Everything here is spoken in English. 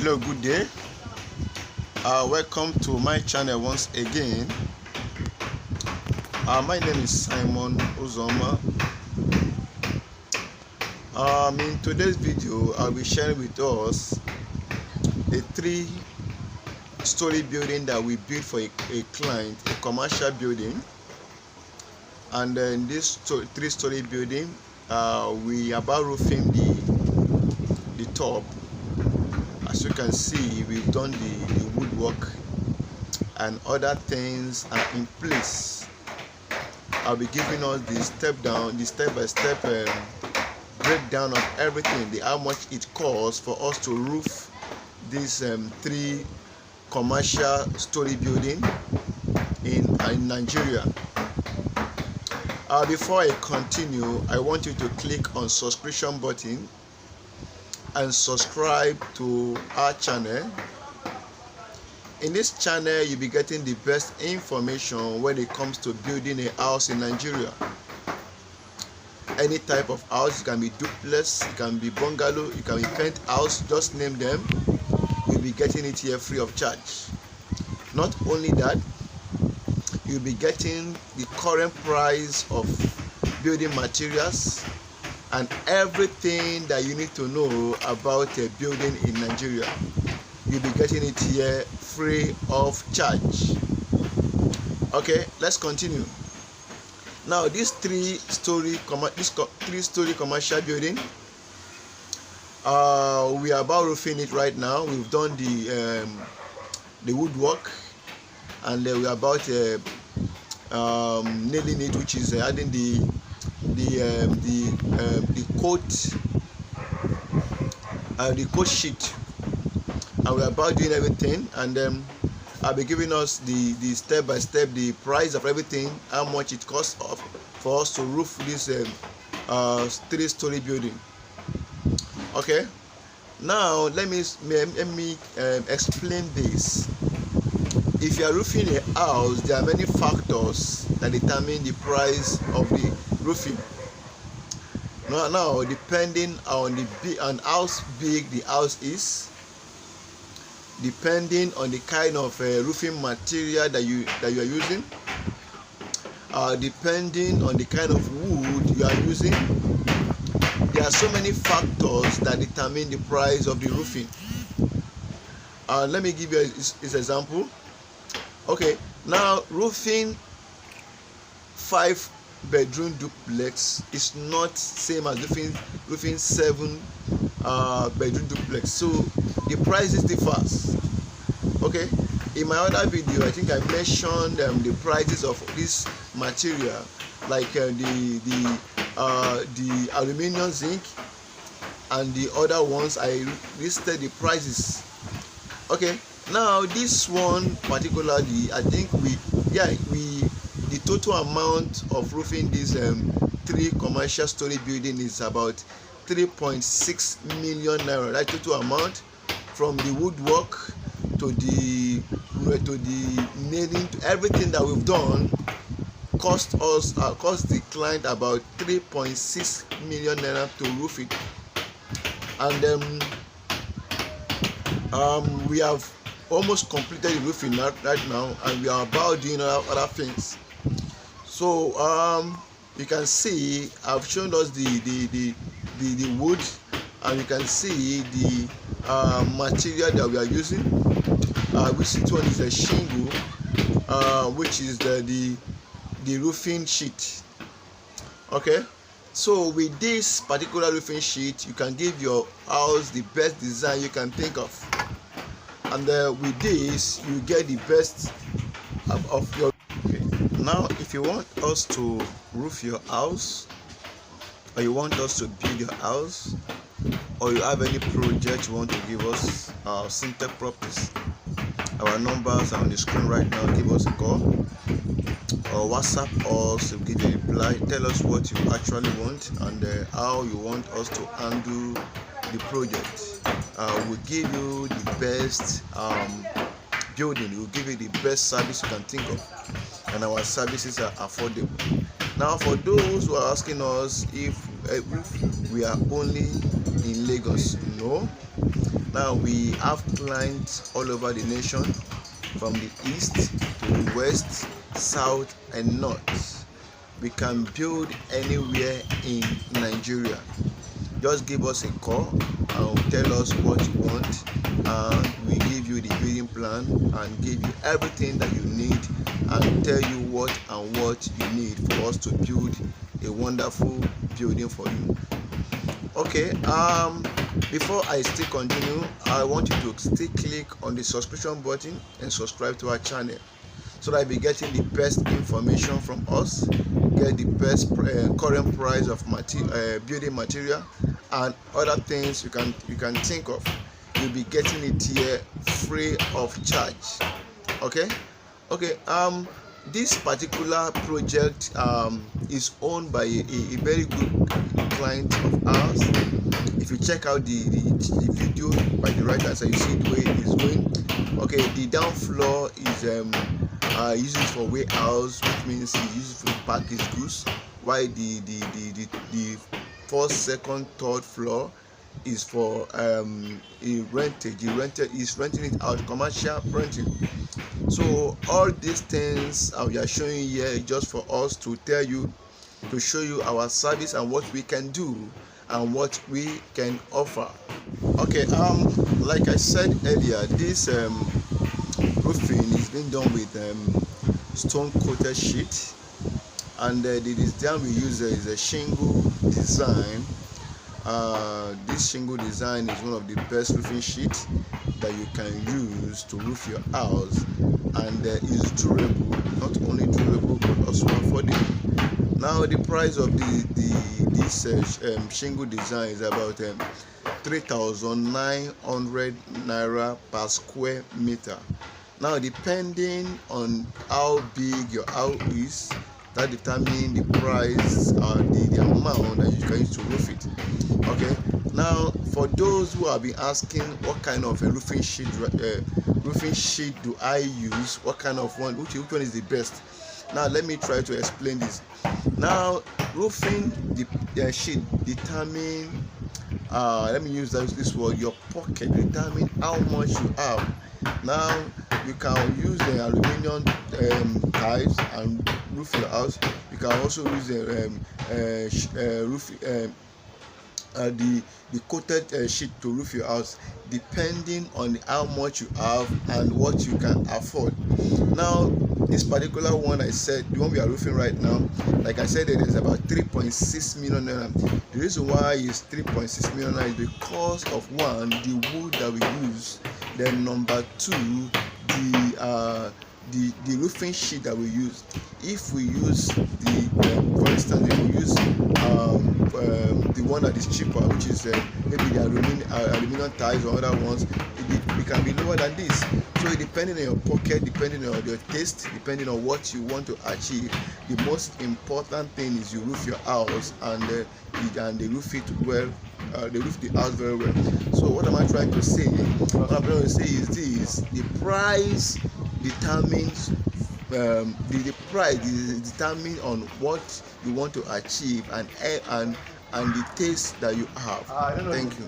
Hello, good day. Welcome to my channel once again. My name is Simon Uzoma. In today's video, I'll be sharing with us a 3-story building that we built for a client, a commercial building. And in this 3-story building, we are about roofing the top. As you can see, we've done the woodwork and other things are in place. I'll be giving us the step-by-step breakdown of everything, how much it costs for us to roof this 3 commercial story building in Nigeria. Before I continue, I want you to click on subscription button and subscribe to our channel. In this channel, you'll be getting the best information when it comes to building a house in Nigeria. Any type of house, it can be duplex, it can be bungalow, it can be penthouse, just name them. You'll be getting it here free of charge. Not only that, you'll be getting the current price of building materials and everything that you need to know about a building in Nigeria. You'll be getting it here free of charge. Okay, let's continue. Now, this 3-story commercial building, we are about roofing it right now. We've done the woodwork, and we are about nailing it, which is adding the coat sheet, and we're about doing everything. And I'll be giving us the step-by-step, the price of everything, how much it costs for us to roof this 3-story building. Okay, now let me explain this. If you are roofing a house, there are many factors that determine the price of the roofing. Now depending on how big the house is, depending on the kind of roofing material that you are using, depending on the kind of wood you are using, there are so many factors that determine the price of the roofing. Let me give you this example. Okay, now roofing 5-bedroom duplex is not same as roofing 7-bedroom duplex, so the prices differ. Okay, in my other video, I think I mentioned the prices of this material, like the aluminum zinc and the other ones. I listed the prices. Okay, now this one particularly, I think the total amount of roofing this 3 commercial story building is about 3.6 million naira. That total amount, from the woodwork to the nailing, to everything that we've done, cost the client about 3.6 million naira to roof it. And we have almost completed the roofing right now, and we are about doing other things. So you can see I've shown us the wood, and you can see the material that we are using, which one is a shingle, which is the roofing sheet. Okay, so with this particular roofing sheet, you can give your house the best design you can think of, and with this you get the best of your. Okay, now if you want us to roof your house, or you want us to build your house, or you have any project you want to give us, Syntech Properties, our numbers are on the screen right now. Give us a call or WhatsApp us to give you a reply. Tell us what you actually want and how you want us to handle the project. We'll give you the best building, we'll give you the best service you can think of, and our services are affordable. Now, for those who are asking us if we are only in Lagos. No. Now we have clients all over the nation, from the east to the west, south and north. We can build anywhere in Nigeria. Just give us a call and tell us what you want, and we give you the building plan and give you everything that you need, and tell you what you need for us to build a wonderful building for you. Okay, before I still continue, I want you to still click on the subscription button and subscribe to our channel, so that you'll be getting the best information from us, get the best current price of building material and other things you can think of. You'll be getting it here free of charge. Okay. This particular project is owned by a very good client of ours. If you check out the video by the right hand side, you see the way it is going. Okay, the down floor is used for warehouse, which means he uses to pack his goods, while the first, second, third floor is for rented. He's renting it out, commercial renting. So all these things we are showing here just for us to tell you, to show you our service and what we can do and what we can offer. Okay, like I said earlier, this roofing is being done with stone coated sheet, and the design we use is a shingle design. This shingle design is one of the best roofing sheets that you can use to roof your house, and is durable, not only durable but also affordable. Now the price of this shingle design is about 3,900 Naira per square meter. Now depending on how big your house is, that determines the price or the amount that you can use to roof it. Okay, now for those who have been asking what kind of a roofing sheet do I use, what kind of one, which one is the best. Now let me try to explain this. Now roofing the sheet determine let me use this word, your pocket, determine how much you have. Now you can use the aluminium tiles and roof your house. You can also use the coated sheet to roof your house, depending on how much you have and what you can afford. Now this particular one, I said the one we are roofing right now, like I said, it is about 3.6 million naira. The reason why it's 3.6 million naira is because of one, the wood that we use, then number two, the roofing sheet that we use. If we use for instance, if we use the one that is cheaper, which is maybe the aluminum tiles or other ones, it can be lower than this. So depending on your pocket, depending on your taste, depending on what you want to achieve, the most important thing is you roof your house and they roof it well. They roof the house very well. So what am I trying to say? What I'm trying to say is this: the price determines the price is determined on what you want to achieve and the taste that you have. Thank you.